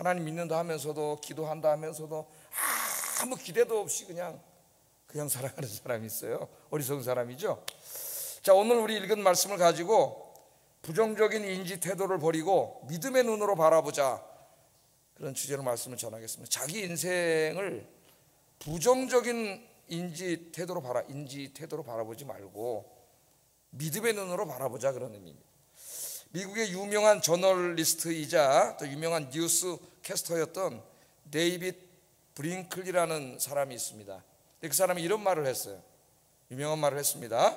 하나님 믿는다 하면서도 기도한다 하면서도 아무 기대도 없이 그냥 살아가는 사람이 있어요. 어리석은 사람이죠. 자, 오늘 우리 읽은 말씀을 가지고 부정적인 인지 태도를 버리고 믿음의 눈으로 바라보자, 그런 주제로 말씀을 전하겠습니다. 자기 인생을 부정적인 인지 태도로 바라보지 말고 믿음의 눈으로 바라보자, 그런 의미입니다. 미국의 유명한 저널리스트이자 또 유명한 뉴스 캐스터였던 데이빗 브링클이라는 사람이 있습니다. 그 사람이 이런 말을 했어요. 유명한 말을 했습니다.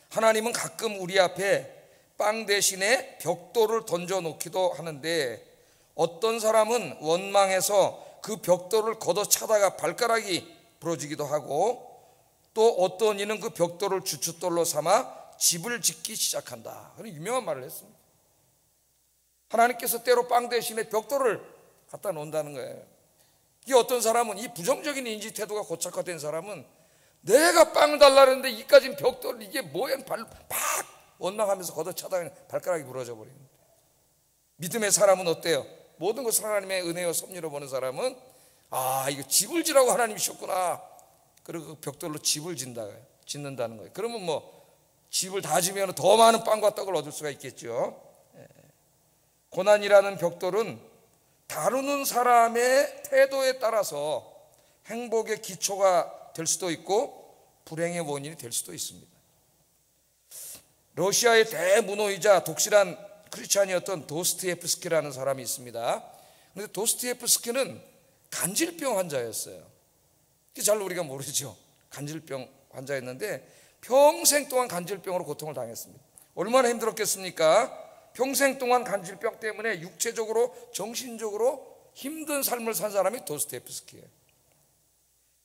하나님은 가끔 우리 앞에 빵 대신에 벽돌을 던져놓기도 하는데 어떤 사람은 원망해서 그 벽돌을 걷어차다가 발가락이 부러지기도 하고 또 어떤 이는 그 벽돌을 주춧돌로 삼아 집을 짓기 시작한다. 그런 유명한 말을 했습니다. 하나님께서 때로 빵 대신에 벽돌을 갖다 놓는다는 거예요. 이 어떤 사람은, 이 부정적인 인지 태도가 고착화된 사람은 내가 빵을 달라는데 이까진 벽돌, 이게 뭐야, 팍 원망하면서 걷어차다가 발가락이 부러져 버립니다. 믿음의 사람은 어때요? 모든 것을 하나님의 은혜와 섭리로 보는 사람은 이거 집을 지라고 하나님이 셨구나. 그리고 그 벽돌로 집을 짓는다는 거예요. 그러면 집을 다 지면 더 많은 빵과 떡을 얻을 수가 있겠죠. 고난이라는 벽돌은 다루는 사람의 태도에 따라서 행복의 기초가 될 수도 있고 불행의 원인이 될 수도 있습니다. 러시아의 대문호이자 독실한 크리스찬이었던 도스토옙스키라는 사람이 있습니다. 그런데 도스토옙스키는 간질병 환자였어요. 잘 우리가 모르죠. 간질병 환자였는데 평생 동안 간질병으로 고통을 당했습니다. 얼마나 힘들었겠습니까? 평생 동안 간질병 때문에 육체적으로 정신적으로 힘든 삶을 산 사람이 도스토옙스키예요.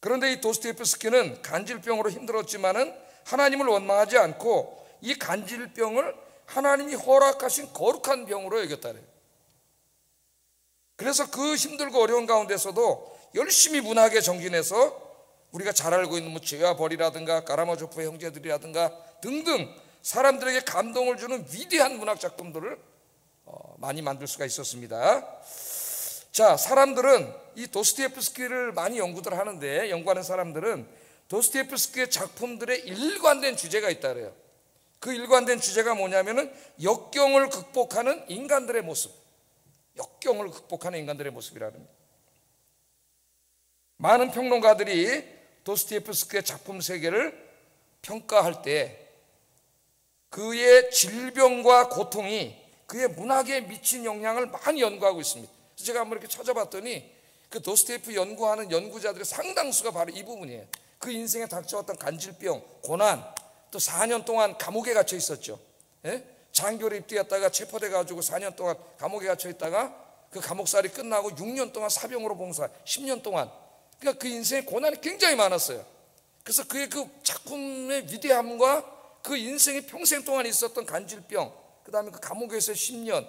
그런데 이 도스토옙스키는 간질병으로 힘들었지만은 하나님을 원망하지 않고 이 간질병을 하나님이 허락하신 거룩한 병으로 여겼다래요. 그래서 그 힘들고 어려운 가운데서도 열심히 문학에 정진해서 우리가 잘 알고 있는 죄와 벌이라든가 까라마조프의 형제들이라든가 등등 사람들에게 감동을 주는 위대한 문학 작품들을 많이 만들 수가 있었습니다. 자, 사람들은 이 도스토옙스키를 많이 연구들 하는데, 연구하는 사람들은 도스토옙스키의 작품들의 일관된 주제가 있다 그래요. 그 일관된 주제가 뭐냐면은 역경을 극복하는 인간들의 모습, 역경을 극복하는 인간들의 모습이라는 겁니다. 많은 평론가들이 도스토옙스키의 작품 세계를 평가할 때 그의 질병과 고통이 그의 문학에 미친 영향을 많이 연구하고 있습니다. 그래서 제가 한번 이렇게 찾아봤더니 그 도스토옙스키 연구하는 연구자들의 상당수가 바로 이 부분이에요. 그 인생에 닥쳐왔던 간질병, 고난, 또 4년 동안 감옥에 gat혀 있었죠. 장교로 입대했다가 체포돼 가지고 4년 동안 감옥에 갇혀 있다가 그 감옥살이 끝나고 6년 동안 사병으로 봉사, 10년 동안, 그러니까 그 인생에 고난이 굉장히 많았어요. 그래서 그의 그 작품의 위대함과 그 인생이 평생 동안 있었던 간질병, 그 다음에 그 감옥에서 10년,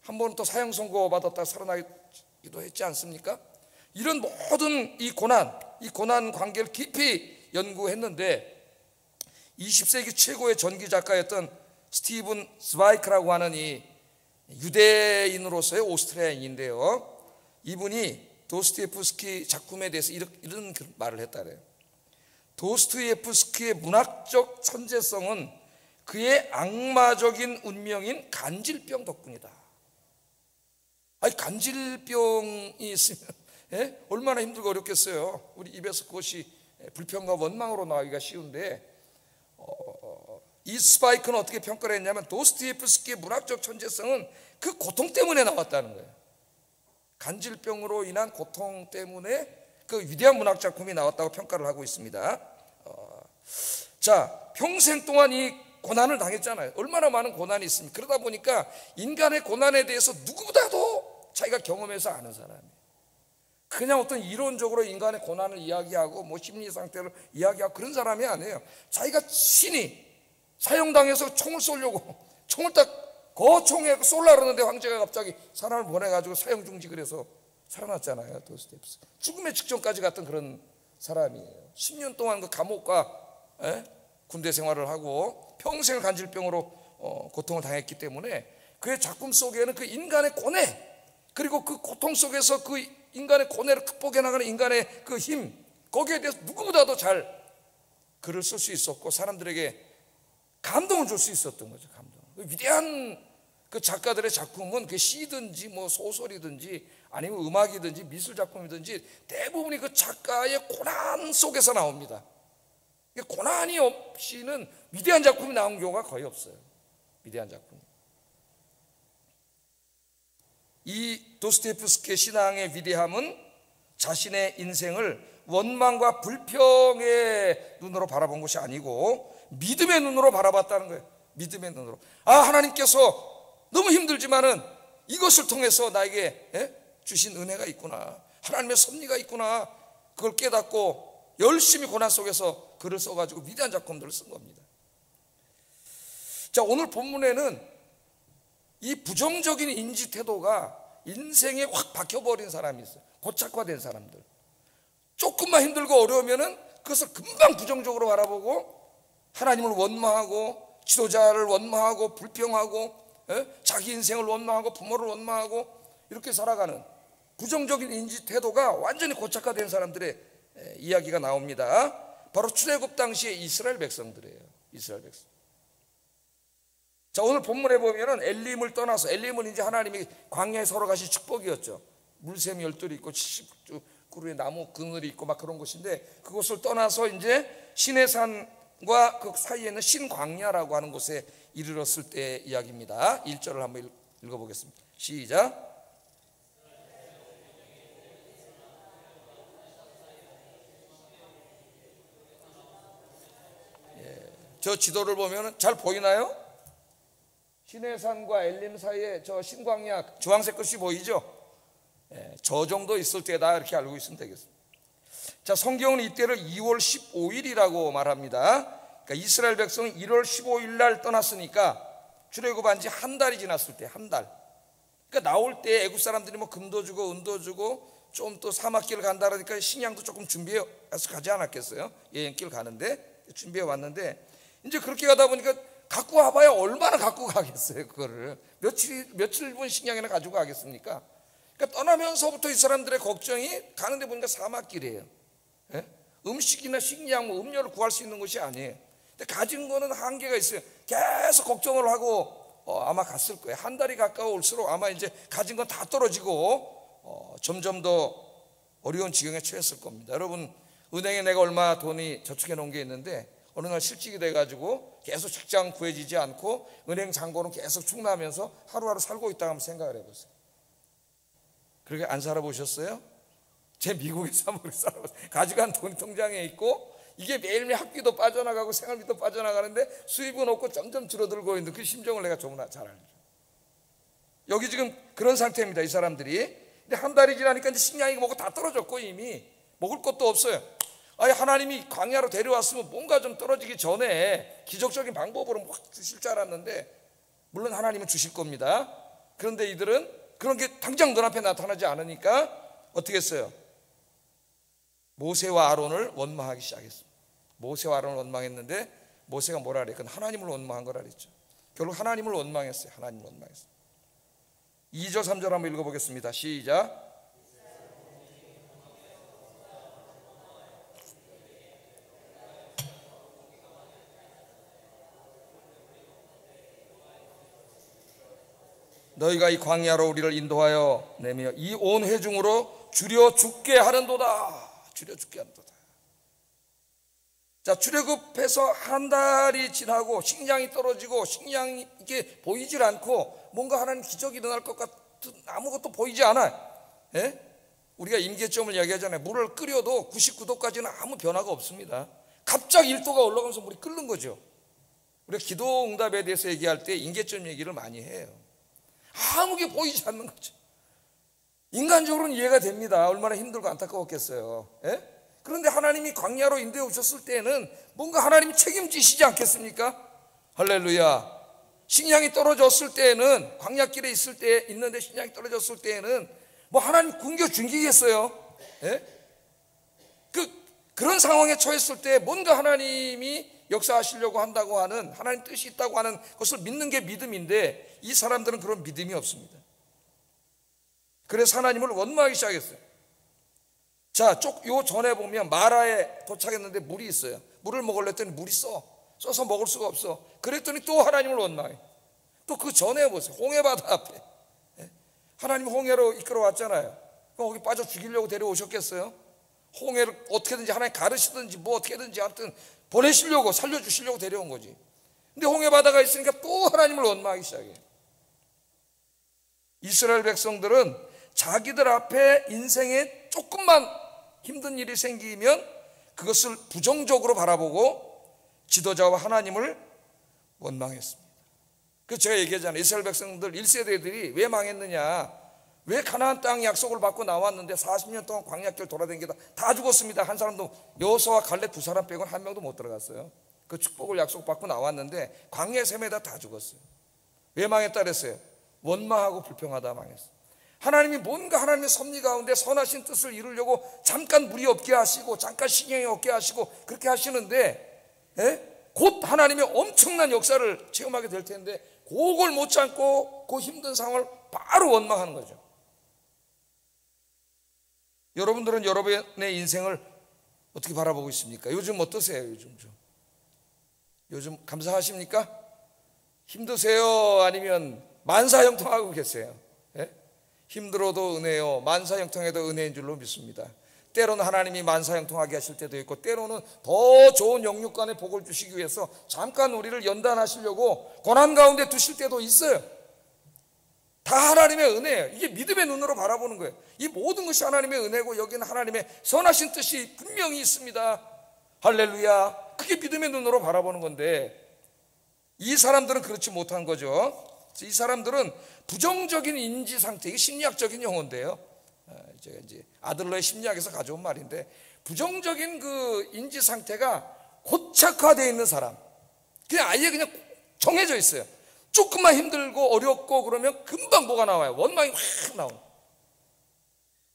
한 번은 또 사형 선고 받았다가 살아나기도 했지 않습니까? 이런 모든 이 고난 관계를 깊이 연구했는데 20세기 최고의 전기 작가였던 스티븐 스바이크라고 하는 이 유대인으로서의 오스트리아인인데요, 이분이 도스토옙스키 작품에 대해서 이런 말을 했다래요. 도스토옙스키의 문학적 천재성은 그의 악마적인 운명인 간질병 덕분이다. 간질병이 있으면 얼마나 힘들고 어렵겠어요. 우리 입에서 그것이 불평과 원망으로 나오기가 쉬운데, 이 스파이크는 어떻게 평가를 했냐면 도스토옙스키의 문학적 천재성은 그 고통 때문에 나왔다는 거예요. 간질병으로 인한 고통 때문에 그 위대한 문학 작품이 나왔다고 평가를 하고 있습니다. 자, 평생 동안 이 고난을 당했잖아요. 얼마나 많은 고난이 있습니까? 그러다 보니까 인간의 고난에 대해서 누구보다도 자기가 경험해서 아는 사람이에요. 그냥 어떤 이론적으로 인간의 고난을 이야기하고 심리 상태를 이야기하고 그런 사람이 아니에요. 자기가 신이 사형당해서 총을 쏘려고 총을 딱 거총에 쏠라 그러는데 황제가 갑자기 사람을 보내가지고 사형 중직을 해서 살아났잖아요. 도스토옙스키 죽음의 직전까지 갔던 그런 사람이에요. 10년 동안 그 감옥과 군대 생활을 하고 평생을 간질병으로 고통을 당했기 때문에 그의 작품 속에는 그 인간의 고뇌, 그리고 그 고통 속에서 그 인간의 고뇌를 극복해 나가는 인간의 그 힘, 거기에 대해서 누구보다도 잘 글을 쓸 수 있었고 사람들에게 감동을 줄 수 있었던 거죠. 감동. 위대한 그 작가들의 작품은 그 시든지 뭐 소설이든지 아니면 음악이든지 미술 작품이든지 대부분이 그 작가의 고난 속에서 나옵니다. 고난이 없이는 위대한 작품이 나온 경우가 거의 없어요. 위대한 작품. 이 도스토옙스키의 신앙의 위대함은 자신의 인생을 원망과 불평의 눈으로 바라본 것이 아니고 믿음의 눈으로 바라봤다는 거예요. 믿음의 눈으로. 하나님께서 너무 힘들지만은 이것을 통해서 나에게 주신 은혜가 있구나, 하나님의 섭리가 있구나, 그걸 깨닫고 열심히 고난 속에서 글을 써가지고 위대한 작품들을 쓴 겁니다. 자, 오늘 본문에는 이 부정적인 인지 태도가 인생에 확 박혀버린 사람이 있어요. 고착화된 사람들. 조금만 힘들고 어려우면은 그것을 금방 부정적으로 바라보고 하나님을 원망하고 지도자를 원망하고 불평하고 자기 인생을 원망하고 부모를 원망하고 이렇게 살아가는 부정적인 인지 태도가 완전히 고착화된 사람들의 이야기가 나옵니다. 바로 출애굽 당시의 이스라엘 백성들이에요. 이스라엘 백성. 자, 오늘 본문에 보면은 엘림을 떠나서, 엘림은 이제 하나님이 광야에 서로 가신 축복이었죠. 물샘 열둘이 있고 70그루의 나무 그늘이 있고 막 그런 곳인데, 그곳을 떠나서 이제 시내산과 그 사이에 있는 신광야라고 하는 곳에 이르렀을 때 이야기입니다. 1절을 한번 읽어보겠습니다. 시작. 저 지도를 보면 잘 보이나요? 시내산과 엘림 사이에 저 신광야 주황색 것이 보이죠? 저 정도 있을 때다 이렇게 알고 있으면 되겠습니다. 자, 성경은 이때를 2월 15일이라고 말합니다. 그러니까 이스라엘 백성은 1월 15일 날 떠났으니까 출애굽한 지 한 달이 지났을 때, 한 달. 그러니까 나올 때 애굽 사람들이 뭐 금도 주고 은도 주고 좀 또 사막길 간다 그러니까 식량도 조금 준비해서 가지 않았겠어요? 여행길 가는데 준비해 왔는데, 이제 그렇게 가다 보니까 갖고 와봐야 얼마나 갖고 가겠어요? 그거를 며칠분 식량이나 가지고 가겠습니까? 그러니까 떠나면서부터 이 사람들의 걱정이, 가는데 보니까 사막길이에요. 음식이나 식량, 뭐 음료를 구할 수 있는 것이 아니에요. 근데 가진 거는 한계가 있어요. 계속 걱정을 하고 아마 갔을 거예요. 한 달이 가까워올수록 아마 이제 가진 건 다 떨어지고 점점 더 어려운 지경에 처했을 겁니다. 여러분, 은행에 내가 얼마 돈이 저축해 놓은 게 있는데 어느 날 실직이 돼가지고 계속 직장 구해지지 않고 은행 잔고는 계속 축나면서 하루하루 살고 있다고 한번 생각을 해보세요. 그렇게 안 살아보셨어요? 제 미국에서 한번 살아봤어요. 가져간 돈이 통장에 있고 이게 매일매일 학비도 빠져나가고 생활비도 빠져나가는데 수입은 없고 점점 줄어들고 있는 그 심정을 내가 너무나 잘 알죠. 여기 지금 그런 상태입니다, 이 사람들이. 근데 한 달이 지나니까 이제 식량이 뭐고 다 떨어졌고 이미 먹을 것도 없어요. 아니, 하나님이 광야로 데려왔으면 뭔가 좀 떨어지기 전에 기적적인 방법으로 막 주실 줄 알았는데, 물론 하나님은 주실 겁니다. 그런데 이들은 그런 게 당장 눈앞에 나타나지 않으니까 어떻게 했어요? 모세와 아론을 원망하기 시작했습니다. 모세와 아론을 원망했는데 모세가 뭐라 그래? 그건 하나님을 원망한 거라 그랬죠. 결국 하나님을 원망했어요. 하나님을 원망했어요. 2절 3절 한번 읽어보겠습니다. 시작. 너희가 이 광야로 우리를 인도하여 내며 이 온 회중으로 줄여 죽게 하는도다. 줄여 죽게 하는도다. 자, 출애굽해서 한 달이 지나고 식량이 떨어지고 식량이 이게 보이질 않고 뭔가 하나님 기적이 일어날 것 같은 아무것도 보이지 않아요. 우리가 임계점을 이야기하잖아요. 물을 끓여도 99도까지는 아무 변화가 없습니다. 갑자기 1도가 올라가면서 물이 끓는 거죠. 우리가 기도 응답에 대해서 얘기할 때 임계점 얘기를 많이 해요. 아무게 보이지 않는 거죠. 인간적으로는 이해가 됩니다. 얼마나 힘들고 안타까웠겠어요. 그런데 하나님이 광야로 인도해 오셨을 때는 뭔가 하나님이 책임지시지 않겠습니까? 할렐루야. 식량이 떨어졌을 때는, 광야길에 있을 때 있는데 식량이 떨어졌을 때는 뭐 하나님 굶겨 죽이겠어요? 그런 상황에 처했을 때 뭔가 하나님이 역사하시려고 한다고 하는, 하나님 뜻이 있다고 하는 것을 믿는 게 믿음인데 이 사람들은 그런 믿음이 없습니다. 그래서 하나님을 원망하기 시작했어요. 자, 요 전에 보면 마라에 도착했는데 물이 있어요. 물을 먹으려 했더니 물이 써서 먹을 수가 없어. 그랬더니 또 하나님을 원망해. 또 그 전에 보세요. 홍해바다 앞에 하나님 홍해로 이끌어 왔잖아요. 그럼 거기 빠져 죽이려고 데려오셨겠어요? 홍해를 어떻게든지 하나님 가르치든지 뭐 어떻게든지 하여튼 보내시려고 살려주시려고 데려온 거지. 근데 홍해바다가 있으니까 또 하나님을 원망하기 시작해요. 이스라엘 백성들은 자기들 앞에 인생에 조금만 힘든 일이 생기면 그것을 부정적으로 바라보고 지도자와 하나님을 원망했습니다. 그래서 제가 얘기하잖아요. 이스라엘 백성들 1세대들이 왜 망했느냐, 왜 가나안 땅 약속을 받고 나왔는데 40년 동안 광야길 돌아다니다 다 죽었습니다. 한 사람도, 여호수아와 갈렙 두 사람 빼고는 한 명도 못 들어갔어요. 그 축복을 약속받고 나왔는데 광야 셈에다 다 죽었어요. 왜 망했다 그랬어요? 원망하고 불평하다 망했어요. 하나님이 뭔가 하나님의 섭리 가운데 선하신 뜻을 이루려고 잠깐 무리 없게 하시고 잠깐 신경이 없게 하시고 그렇게 하시는데, 곧 하나님의 엄청난 역사를 체험하게 될 텐데 그걸 못 참고 그 힘든 상황을 바로 원망하는 거죠. 여러분들은 여러분의 인생을 어떻게 바라보고 있습니까? 요즘 어떠세요? 요즘 감사하십니까? 힘드세요? 아니면 만사형통하고 계세요? 힘들어도 은혜요, 만사형통해도 은혜인 줄로 믿습니다. 때로는 하나님이 만사형통하게 하실 때도 있고, 때로는 더 좋은 영육간의 복을 주시기 위해서 잠깐 우리를 연단하시려고 고난 가운데 두실 때도 있어요. 다 하나님의 은혜예요. 이게 믿음의 눈으로 바라보는 거예요. 이 모든 것이 하나님의 은혜고 여기는 하나님의 선하신 뜻이 분명히 있습니다. 할렐루야. 그게 믿음의 눈으로 바라보는 건데, 이 사람들은 그렇지 못한 거죠. 이 사람들은 부정적인 인지 상태, 이게 심리학적인 용어인데요, 제가 이제 아들러의 심리학에서 가져온 말인데, 부정적인 그 인지 상태가 고착화되어 있는 사람, 그냥 아예 그냥 정해져 있어요. 조금만 힘들고 어렵고 그러면 금방 뭐가 나와요? 원망이 확 나오는.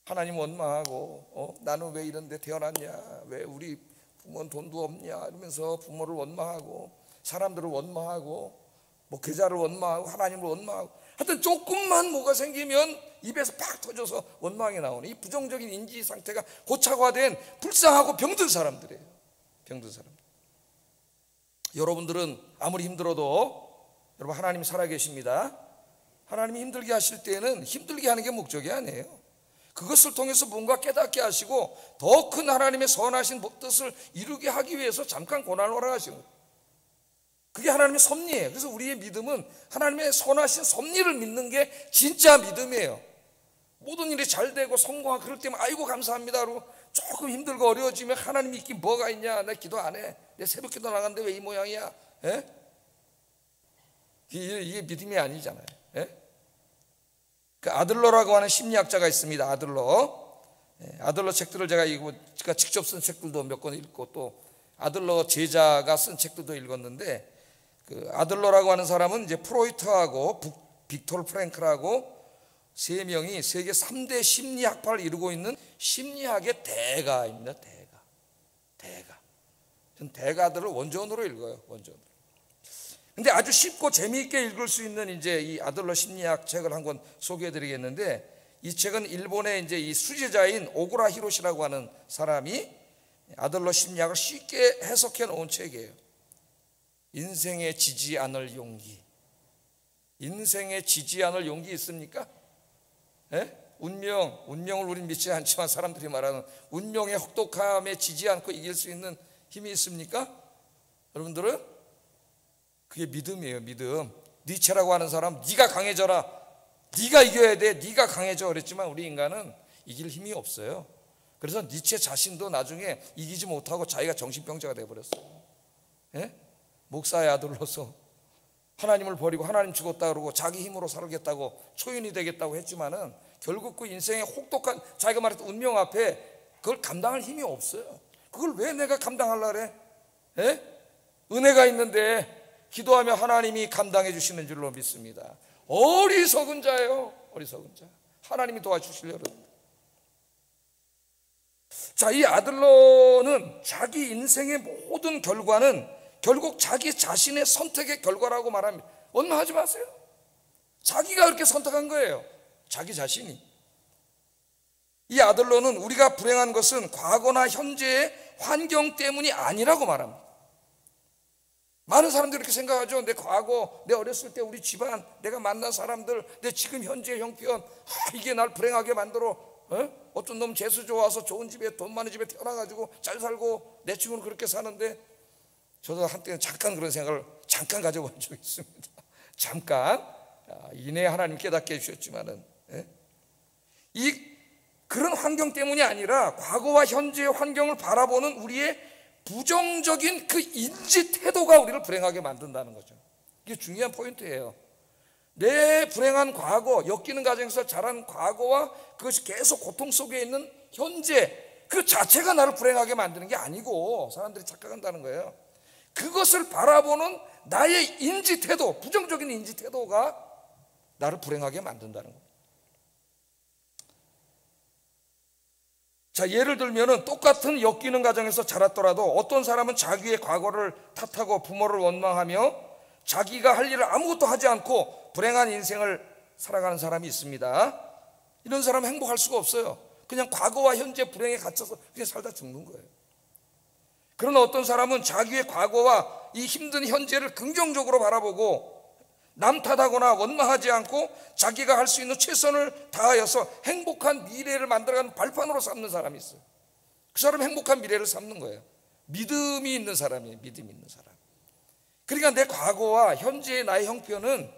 하나님 원망하고, 나는 왜 이런 데 태어났냐, 왜 우리 부모는 돈도 없냐 이러면서 부모를 원망하고, 사람들을 원망하고, 뭐 계좌를 원망하고, 하나님을 원망하고, 하여튼 조금만 뭐가 생기면 입에서 팍 터져서 원망이 나오는 이 부정적인 인지 상태가 고착화된 불쌍하고 병든 사람들이에요. 병든 사람들. 여러분들은 아무리 힘들어도 여러분 하나님 살아계십니다. 하나님이 힘들게 하실 때는 힘들게 하는 게 목적이 아니에요. 그것을 통해서 뭔가 깨닫게 하시고 더 큰 하나님의 선하신 뜻을 이루게 하기 위해서 잠깐 고난을 허락하시는 거예요. 그게 하나님의 섭리예요. 그래서 우리의 믿음은 하나님의 선하신 섭리를 믿는 게 진짜 믿음이에요. 모든 일이 잘 되고 성공하고 그럴 때면 아이고 감사합니다 그러고, 조금 힘들고 어려워지면 하나님이 있긴 뭐가 있냐, 내 기도 안 해, 내 새벽 기도 나갔는데 왜 이 모양이야, 이게 믿음이 아니잖아요. 그 아들러라고 하는 심리학자가 있습니다. 아들러 책들을 제가 직접 쓴 책들도 몇 권 읽고, 또 아들러 제자가 쓴 책들도 읽었는데, 그 아들러라고 하는 사람은 이제 프로이트하고 빅토르 프랭클하고 세 명이 세계 3대 심리학파를 이루고 있는 심리학의 대가입니다. 전 대가들을 원전으로 읽어요. 원전으로. 근데 아주 쉽고 재미있게 읽을 수 있는 이제 이 아들러 심리학 책을 한 권 소개해 드리겠는데, 이 책은 일본의 이제 이 수제자인 오구라 히로시라고 하는 사람이 아들러 심리학을 쉽게 해석해 놓은 책이에요. 인생에 지지 않을 용기. 인생에 지지 않을 용기 있습니까? 운명을 우린 믿지 않지만 사람들이 말하는 운명의 혹독함에 지지 않고 이길 수 있는 힘이 있습니까? 여러분들은 그게 믿음이에요. 믿음. 니체라고 하는 사람, 네가 강해져라, 네가 이겨야 돼, 네가 강해져 그랬지만 우리 인간은 이길 힘이 없어요. 그래서 니체 자신도 나중에 이기지 못하고 자기가 정신병자가 돼버렸어요. 목사의 아들로서 하나님을 버리고 하나님 죽었다 그러고 자기 힘으로 살겠다고 초인이 되겠다고 했지만은 결국 그 인생의 혹독한, 자기가 말했던 운명 앞에 그걸 감당할 힘이 없어요. 그걸 왜 내가 감당하려고 그래? 은혜가 있는데 기도하면 하나님이 감당해 주시는 줄로 믿습니다. 어리석은 자예요. 어리석은 자. 하나님이 도와주시려는. 자, 이 아들러는 자기 인생의 모든 결과는 결국 자기 자신의 선택의 결과라고 말합니다. 원망하지 마세요. 자기가 그렇게 선택한 거예요. 자기 자신이. 이 아들러는 우리가 불행한 것은 과거나 현재의 환경 때문이 아니라고 말합니다. 많은 사람들이 이렇게 생각하죠. 내 과거, 내 어렸을 때 우리 집안, 내가 만난 사람들, 내 지금 현재 형편, 이게 날 불행하게 만들어. 어떤 놈 재수 좋아서 좋은 집에, 돈 많은 집에 태어나가지고 잘 살고 내 친구는 그렇게 사는데, 저도 한때 잠깐 그런 생각을 잠깐 가져본 적이 있습니다. 잠깐. 이내 하나님 깨닫게 해주셨지만은, 그런 환경 때문이 아니라 과거와 현재의 환경을 바라보는 우리의 부정적인 그 인지 태도가 우리를 불행하게 만든다는 거죠. 이게 중요한 포인트예요. 내 불행한 과거, 엮이는 가정에서 자란 과거와 그것이 계속 고통 속에 있는 현재, 그 자체가 나를 불행하게 만드는 게 아니고, 사람들이 착각한다는 거예요. 그것을 바라보는 나의 인지 태도, 부정적인 인지 태도가 나를 불행하게 만든다는 겁니다. 자, 예를 들면은 똑같은 엮이는 가정에서 자랐더라도 어떤 사람은 자기의 과거를 탓하고 부모를 원망하며 자기가 할 일을 아무것도 하지 않고 불행한 인생을 살아가는 사람이 있습니다. 이런 사람은 행복할 수가 없어요. 그냥 과거와 현재 불행에 갇혀서 그냥 살다 죽는 거예요. 그러나 어떤 사람은 자기의 과거와 이 힘든 현재를 긍정적으로 바라보고 남 탓하거나 원망하지 않고 자기가 할 수 있는 최선을 다하여서 행복한 미래를 만들어가는 발판으로 삼는 사람이 있어요. 그 사람은 행복한 미래를 삼는 거예요. 믿음이 있는 사람이에요. 믿음이 있는 사람. 그러니까 내 과거와 현재의 나의 형편은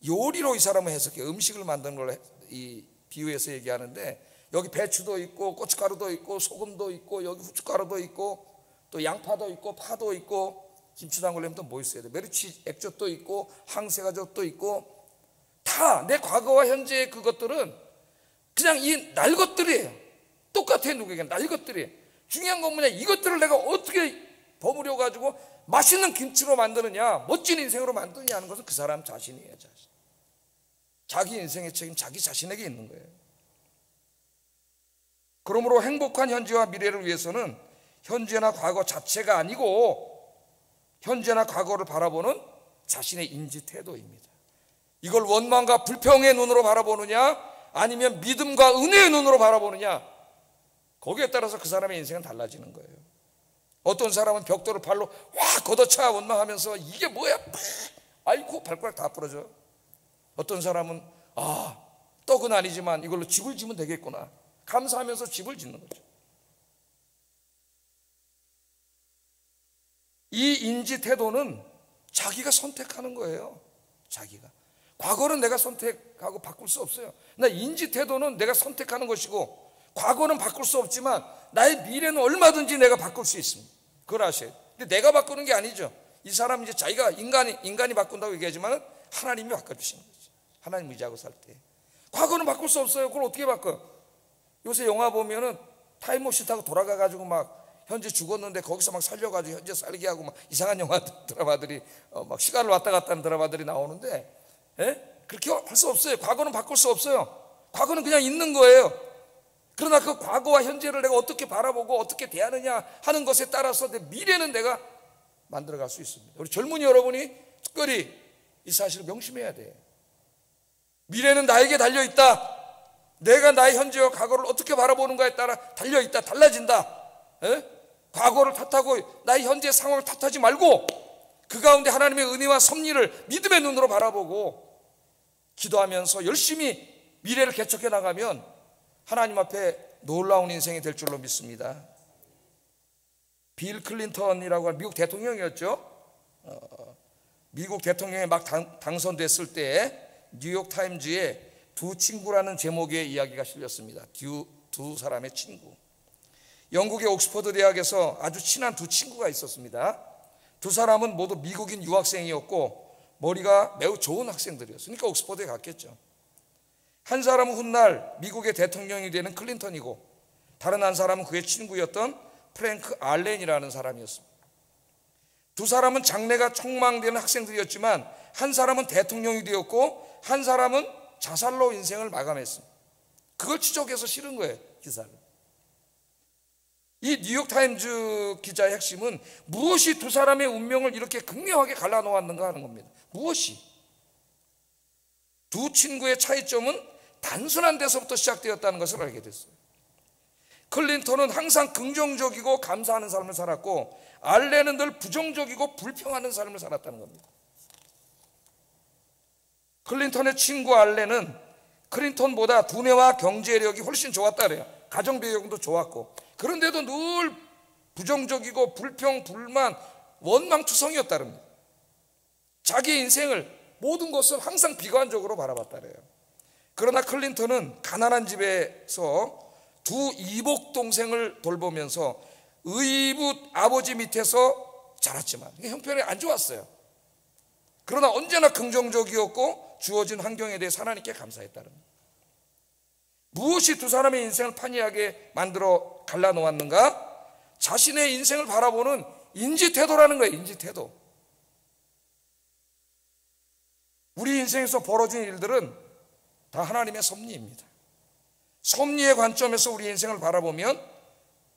요리로 이 사람을 해석해요. 음식을 만드는 걸 이 비유해서 얘기하는데, 여기 배추도 있고 고춧가루도 있고 소금도 있고 여기 후춧가루도 있고 또 양파도 있고 파도 있고 김치 담그려면 또 뭐 있어야 돼? 메르치 액젓도 있고 항생화젓도 있고, 다 내 과거와 현재의 그것들은 그냥 이 날 것들이에요. 똑같아요. 누구에게 날 것들이에요. 중요한 건 뭐냐, 이것들을 내가 어떻게 버무려 가지고 맛있는 김치로 만드느냐, 멋진 인생으로 만드느냐 하는 것은 그 사람 자신이에요. 자기 인생의 책임 자기 자신에게 있는 거예요. 그러므로 행복한 현재와 미래를 위해서는 현재나 과거 자체가 아니고 현재나 과거를 바라보는 자신의 인지 태도입니다. 이걸 원망과 불평의 눈으로 바라보느냐 아니면 믿음과 은혜의 눈으로 바라보느냐, 거기에 따라서 그 사람의 인생은 달라지는 거예요. 어떤 사람은 벽돌을 발로 확 걷어차 원망하면서 이게 뭐야, 아이고 발가락 다 부러져. 어떤 사람은 떡은 아니지만 이걸로 집을 지면 되겠구나, 감사하면서 집을 짓는 거죠. 이 인지 태도는 자기가 선택하는 거예요. 자기가. 과거는 내가 선택하고 바꿀 수 없어요. 나 인지 태도는 내가 선택하는 것이고, 과거는 바꿀 수 없지만 나의 미래는 얼마든지 내가 바꿀 수 있습니다. 그걸 아셔야 돼요. 근데 내가 바꾸는 게 아니죠. 이 사람은 이제 자기가 인간이 바꾼다고 얘기하지만 하나님이 바꿔주시는 거죠. 하나님 의지하고 살 때. 과거는 바꿀 수 없어요. 그걸 어떻게 바꿔? 요새 영화 보면은 타임머신 타고 돌아가가지고 막 현재 죽었는데 거기서 막 살려가지고 현재 살게 하고 막 이상한 영화 드라마들이 막 시간을 왔다 갔다 하는 드라마들이 나오는데, 그렇게 할 수 없어요. 과거는 바꿀 수 없어요. 과거는 그냥 있는 거예요. 그러나 그 과거와 현재를 내가 어떻게 바라보고 어떻게 대하느냐 하는 것에 따라서 내 미래는 내가 만들어갈 수 있습니다. 우리 젊은이 여러분이 특별히 이 사실을 명심해야 돼요. 미래는 나에게 달려있다. 내가 나의 현재와 과거를 어떻게 바라보는가에 따라 달려있다. 달라진다. 과거를 탓하고 나의 현재 상황을 탓하지 말고 그 가운데 하나님의 은혜와 섭리를 믿음의 눈으로 바라보고 기도하면서 열심히 미래를 개척해 나가면 하나님 앞에 놀라운 인생이 될 줄로 믿습니다. 빌 클린턴이라고 하는 미국 대통령이었죠. 미국 대통령에 막 당선됐을 때 뉴욕타임즈에 두 친구라는 제목의 이야기가 실렸습니다. 두 사람의 친구. 영국의 옥스퍼드 대학에서 아주 친한 두 친구가 있었습니다. 두 사람은 모두 미국인 유학생이었고 머리가 매우 좋은 학생들이었으니까 그러니까 옥스퍼드에 갔겠죠. 한 사람은 훗날 미국의 대통령이 되는 클린턴이고 다른 한 사람은 그의 친구였던 프랭크 알렌이라는 사람이었습니다. 두 사람은 장래가 촉망되는 학생들이었지만 한 사람은 대통령이 되었고 한 사람은 자살로 인생을 마감했습니다. 그걸 지적해서 실은 거예요, 기사를. 이 뉴욕타임즈 기자의 핵심은 무엇이 두 사람의 운명을 이렇게 극명하게 갈라놓았는가 하는 겁니다. 무엇이? 두 친구의 차이점은 단순한 데서부터 시작되었다는 것을 알게 됐어요. 클린턴은 항상 긍정적이고 감사하는 삶을 살았고, 알렌은 늘 부정적이고 불평하는 삶을 살았다는 겁니다. 클린턴의 친구 알렌은 클린턴보다 두뇌와 경제력이 훨씬 좋았다 그래요. 가정배경도 좋았고, 그런데도 늘 부정적이고 불평, 불만, 원망투성이었다 그럽니다. 자기 인생을, 모든 것을 항상 비관적으로 바라봤다 그래요. 그러나 클린턴은 가난한 집에서 두 이복 동생을 돌보면서 의붓 아버지 밑에서 자랐지만 형편이 안 좋았어요. 그러나 언제나 긍정적이었고 주어진 환경에 대해 하나님께 감사했다는 겁니다. 무엇이 두 사람의 인생을 판이하게 만들어 갈라놓았는가? 자신의 인생을 바라보는 인지태도라는 거예요. 인지태도. 우리 인생에서 벌어진 일들은 다 하나님의 섭리입니다. 섭리의 관점에서 우리 인생을 바라보면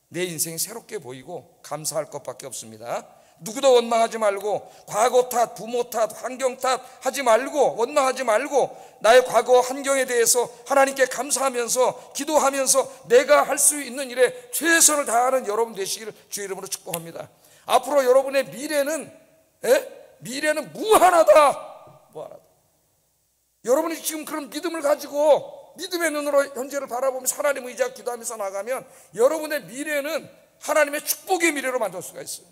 내 인생이 새롭게 보이고 감사할 것밖에 없습니다. 누구도 원망하지 말고, 과거 탓, 부모 탓, 환경 탓 하지 말고, 원망하지 말고, 나의 과거 환경에 대해서 하나님께 감사하면서 기도하면서 내가 할 수 있는 일에 최선을 다하는 여러분 되시기를 주의 이름으로 축복합니다. 앞으로 여러분의 미래는 무한하다. 무한하다. 여러분이 지금 그런 믿음을 가지고 믿음의 눈으로 현재를 바라보면서 하나님 의지하고 기도하면서 나가면 여러분의 미래는 하나님의 축복의 미래로 만들 수가 있어요.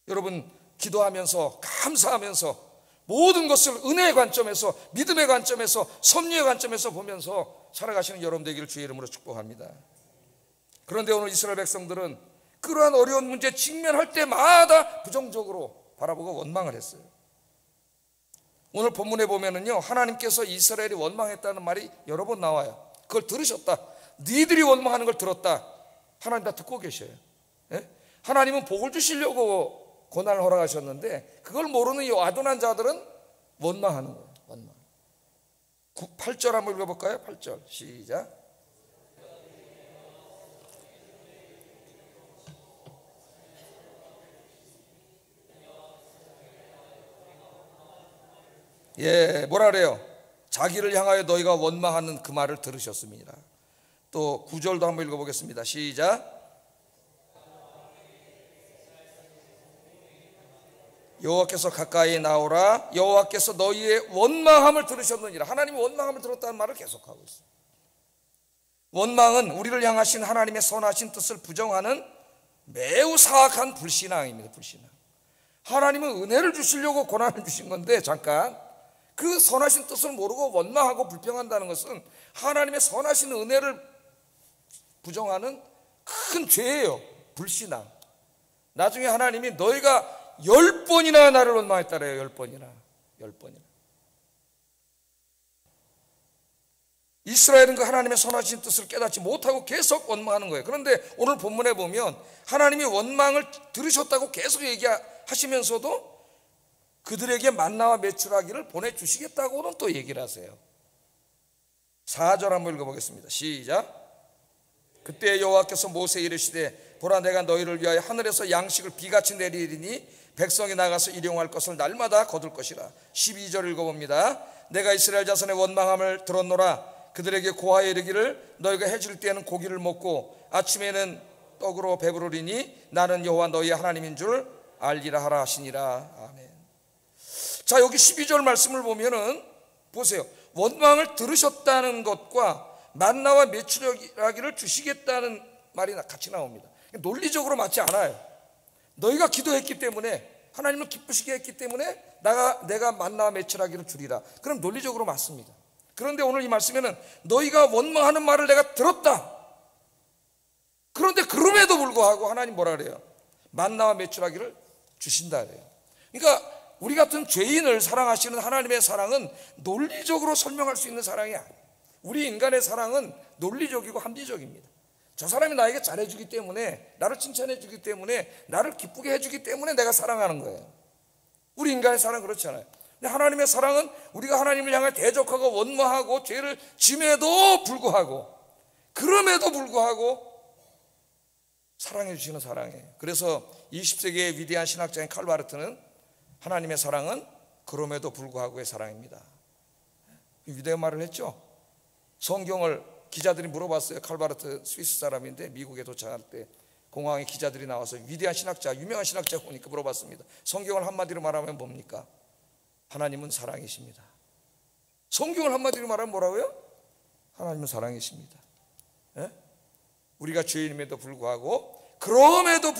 여러분 기도하면서 감사하면서 모든 것을 은혜의 관점에서, 믿음의 관점에서, 섭리의 관점에서 보면서 살아가시는 여러분 되기를 주의 이름으로 축복합니다. 그런데 오늘 이스라엘 백성들은 그러한 어려운 문제에 직면할 때마다 부정적으로 바라보고 원망을 했어요. 오늘 본문에 보면은요, 하나님께서 이스라엘이 원망했다는 말이 여러 번 나와요. 그걸 들으셨다. 니들이 원망하는 걸 들었다. 하나님 다 듣고 계셔요. 예? 하나님은 복을 주시려고 고난을 허락하셨는데 그걸 모르는 이 아둔한 자들은 원망하는 거예요. 원망. 8절 한번 읽어볼까요? 8절 시작. 뭐라 그래요? 자기를 향하여 너희가 원망하는 그 말을 들으셨습니다. 또 9절도 한번 읽어보겠습니다. 시작. 여호와께서 가까이 나오라. 여호와께서 너희의 원망함을 들으셨느니라. 하나님이 원망함을 들었다는 말을 계속하고 있어요. 원망은 우리를 향하신 하나님의 선하신 뜻을 부정하는 매우 사악한 불신앙입니다. 불신앙. 하나님은 은혜를 주시려고 고난을 주신 건데, 잠깐 그 선하신 뜻을 모르고 원망하고 불평한다는 것은 하나님의 선하신 은혜를 부정하는 큰 죄예요. 불신앙. 나중에 하나님이 너희가 10번이나 나를 원망했다래요. 10번이나. 이스라엘은 그 하나님의 선하신 뜻을 깨닫지 못하고 계속 원망하는 거예요. 그런데 오늘 본문에 보면 하나님이 원망을 들으셨다고 계속 얘기하시면서도 그들에게 만나와 메추라기를 보내주시겠다고는 또 얘기를 하세요. 4절 한번 읽어보겠습니다. 시작. 그때 여호와께서 모세에 이르시되 보라, 내가 너희를 위하여 하늘에서 양식을 비같이 내리리니 백성이 나가서 일용할 것을 날마다 거둘 것이라. 12절 읽어봅니다. 내가 이스라엘 자손의 원망함을 들었노라. 그들에게 고하여 이르기를 너희가 해질 때에는 고기를 먹고 아침에는 떡으로 배부르리니 나는 여호와 너희의 하나님인 줄 알리라 하라 하시니라. 아멘. 자, 여기 12절 말씀을 보면은 보세요. 원망을 들으셨다는 것과 만나와 메추라기를 주시겠다는 말이 같이 나옵니다. 논리적으로 맞지 않아요. 너희가 기도했기 때문에, 하나님을 기쁘시게 했기 때문에 내가 만나와 메추라기를 주리라. 그럼 논리적으로 맞습니다. 그런데 오늘 이 말씀에는 너희가 원망하는 말을 내가 들었다. 그런데 그럼에도 불구하고 하나님 뭐라 그래요? 만나와 메추라기를 주신다 그래요. 그러니까 우리 같은 죄인을 사랑하시는 하나님의 사랑은 논리적으로 설명할 수 있는 사랑이 아니에요. 우리 인간의 사랑은 논리적이고 합리적입니다. 저 사람이 나에게 잘해주기 때문에, 나를 칭찬해주기 때문에, 나를 기쁘게 해주기 때문에 내가 사랑하는 거예요. 우리 인간의 사랑은 그렇잖아요. 근데 하나님의 사랑은 우리가 하나님을 향해 대적하고 원망하고 죄를 짐에도 불구하고, 그럼에도 불구하고 사랑해 주시는 사랑이에요. 그래서 20세기의 위대한 신학자인 칼바르트는 하나님의 사랑은 그럼에도 불구하고의 사랑입니다. 위대한 말을 했죠. 성경을 기자들이 물어봤어요. 칼바르트 스위스 사람인데 미국에 도착할 때 공항에 기자들이 나와서 위대한 신학자, 유명한 신학자 보니까 물어봤습니다. 성경을 한마디로 말하면 뭡니까? 하나님은 사랑이십니다. 성경을 한마디로 말하면 뭐라고요? 하나님은 사랑이십니다. 예? 우리가 죄인임에도 불구하고 그럼에도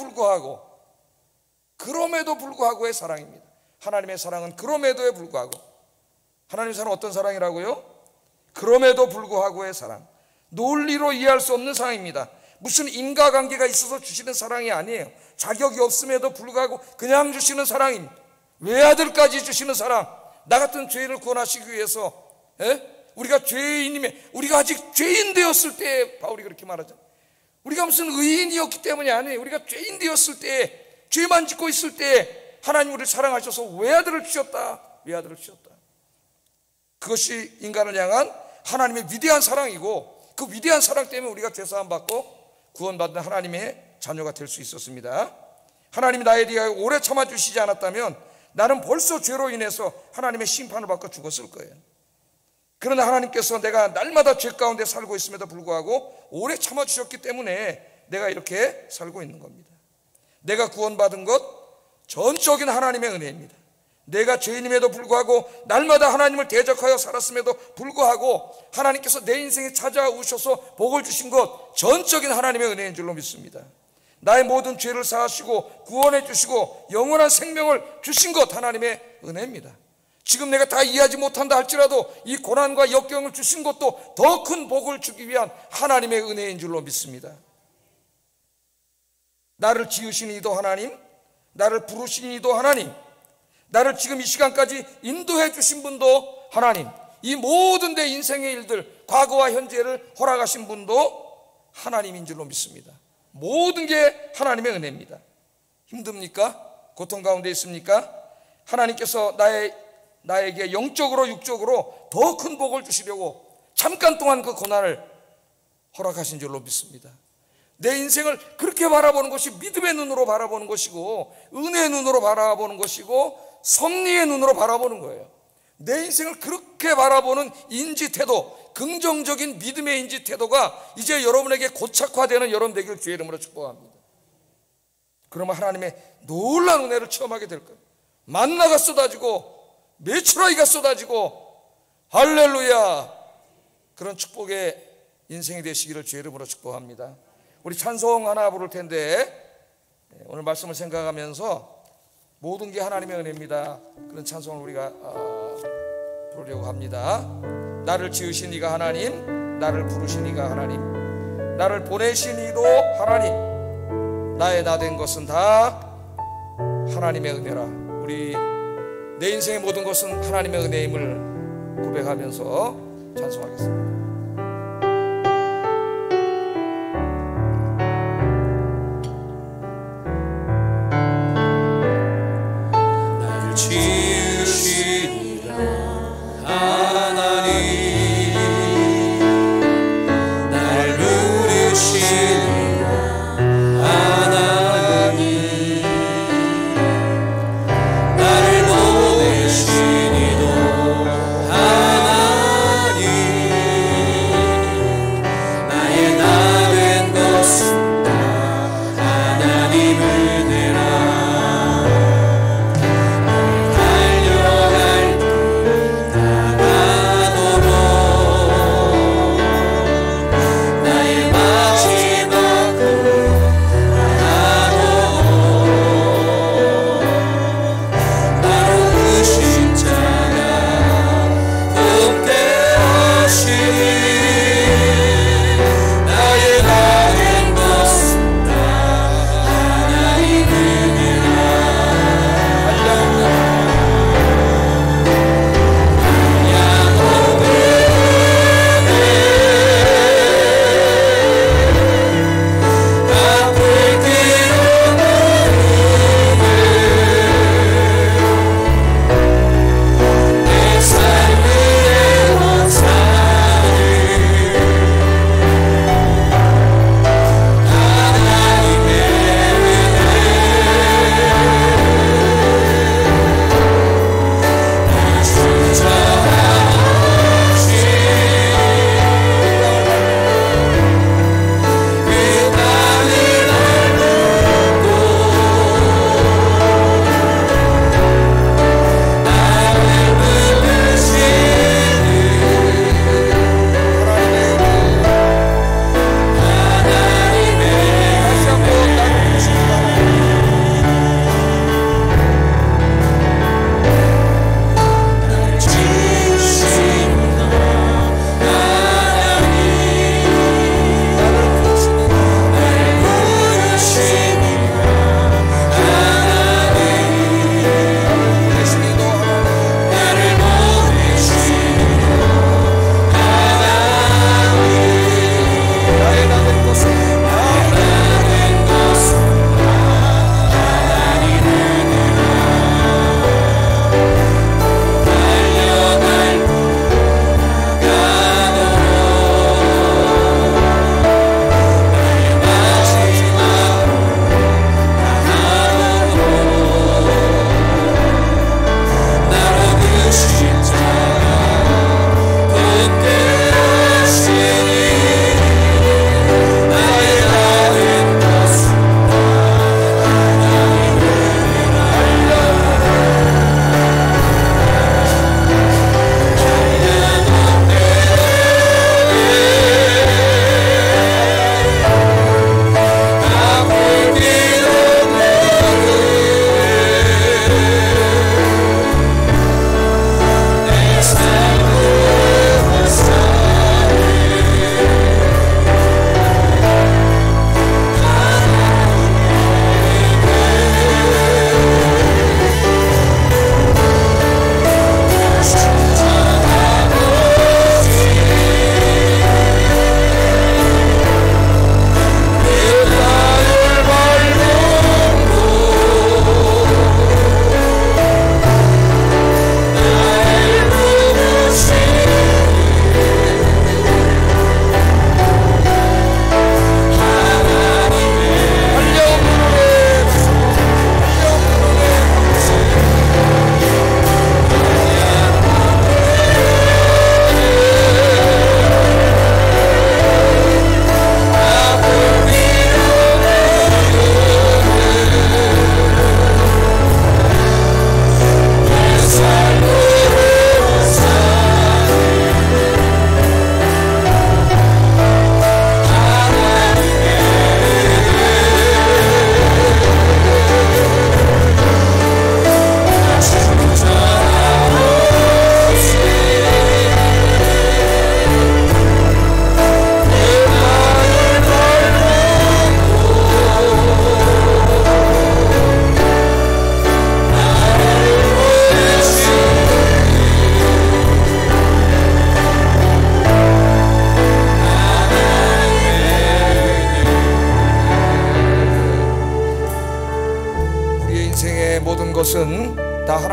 불구하고의 사랑입니다. 하나님의 사랑은 그럼에도에 불구하고. 하나님의 사랑은 어떤 사랑이라고요? 그럼에도 불구하고의 사랑. 논리로 이해할 수 없는 사랑입니다. 무슨 인과관계가 있어서 주시는 사랑이 아니에요. 자격이 없음에도 불구하고 그냥 주시는 사랑입니다. 외아들까지 주시는 사랑. 나 같은 죄인을 구원하시기 위해서, 우리가 죄인이면, 우리가 아직 죄인 되었을 때, 바울이 그렇게 말하죠. 우리가 무슨 의인이었기 때문이 아니에요. 우리가 죄인 되었을 때, 죄만 짓고 있을 때 하나님 우리를 사랑하셔서 외아들을 주셨다. 그것이 인간을 향한 하나님의 위대한 사랑이고, 그 위대한 사랑 때문에 우리가 죄사함 받고 구원받는 하나님의 자녀가 될 수 있었습니다. 하나님이 나에 대하여 오래 참아주시지 않았다면 나는 벌써 죄로 인해서 하나님의 심판을 받고 죽었을 거예요. 그러나 하나님께서 내가 날마다 죄 가운데 살고 있음에도 불구하고 오래 참아주셨기 때문에 내가 이렇게 살고 있는 겁니다. 내가 구원받은 것 전적인 하나님의 은혜입니다. 내가 죄인임에도 불구하고 날마다 하나님을 대적하여 살았음에도 불구하고 하나님께서 내 인생에 찾아오셔서 복을 주신 것 전적인 하나님의 은혜인 줄로 믿습니다. 나의 모든 죄를 사하시고 구원해 주시고 영원한 생명을 주신 것 하나님의 은혜입니다. 지금 내가 다 이해하지 못한다 할지라도 이 고난과 역경을 주신 것도 더 큰 복을 주기 위한 하나님의 은혜인 줄로 믿습니다. 나를 지으신 이도 하나님, 나를 부르신 이도 하나님, 나를 지금 이 시간까지 인도해 주신 분도 하나님, 이 모든 내 인생의 일들, 과거와 현재를 허락하신 분도 하나님인 줄로 믿습니다. 모든 게 하나님의 은혜입니다. 힘듭니까? 고통 가운데 있습니까? 하나님께서 나에게 영적으로 육적으로 더 큰 복을 주시려고 잠깐 동안 그 고난을 허락하신 줄로 믿습니다. 내 인생을 그렇게 바라보는 것이 믿음의 눈으로 바라보는 것이고 은혜의 눈으로 바라보는 것이고 섭리의 눈으로 바라보는 거예요. 내 인생을 그렇게 바라보는 인지태도, 긍정적인 믿음의 인지태도가 이제 여러분에게 고착화되는 여러분 되길 주의 이름으로 축복합니다. 그러면 하나님의 놀라운 은혜를 체험하게 될 거예요. 만나가 쏟아지고 메추라기가 쏟아지고 할렐루야, 그런 축복의 인생이 되시기를 주의 이름으로 축복합니다. 우리 찬송 하나 부를 텐데 오늘 말씀을 생각하면서 모든 게 하나님의 은혜입니다. 그런 찬송을 우리가 부르려고 합니다. 나를 지으신 이가 하나님, 나를 부르신 이가 하나님, 나를 보내신 이도 하나님, 나의 나 된 것은 다 하나님의 은혜라. 우리 내 인생의 모든 것은 하나님의 은혜임을 고백하면서 찬송하겠습니다.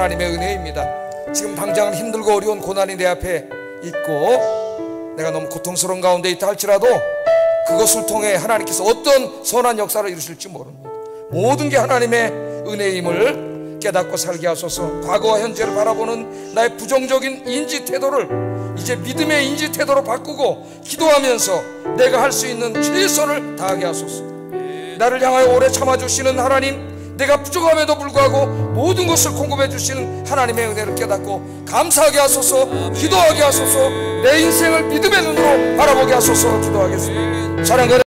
하나님의 은혜입니다. 지금 당장은 힘들고 어려운 고난이 내 앞에 있고 내가 너무 고통스러운 가운데 있다 할지라도 그것을 통해 하나님께서 어떤 선한 역사를 이루실지 모릅니다. 모든 게 하나님의 은혜임을 깨닫고 살게 하소서. 과거와 현재를 바라보는 나의 부정적인 인지 태도를 이제 믿음의 인지 태도로 바꾸고 기도하면서 내가 할 수 있는 최선을 다하게 하소서. 나를 향하여 오래 참아주시는 하나님, 내가 부족함에도 불구하고 모든 것을 공급해 주시는 하나님의 은혜를 깨닫고 감사하게 하소서. 기도하게 하소서. 내 인생을 믿음의 눈으로 바라보게 하소서. 기도하겠습니다. 사랑하는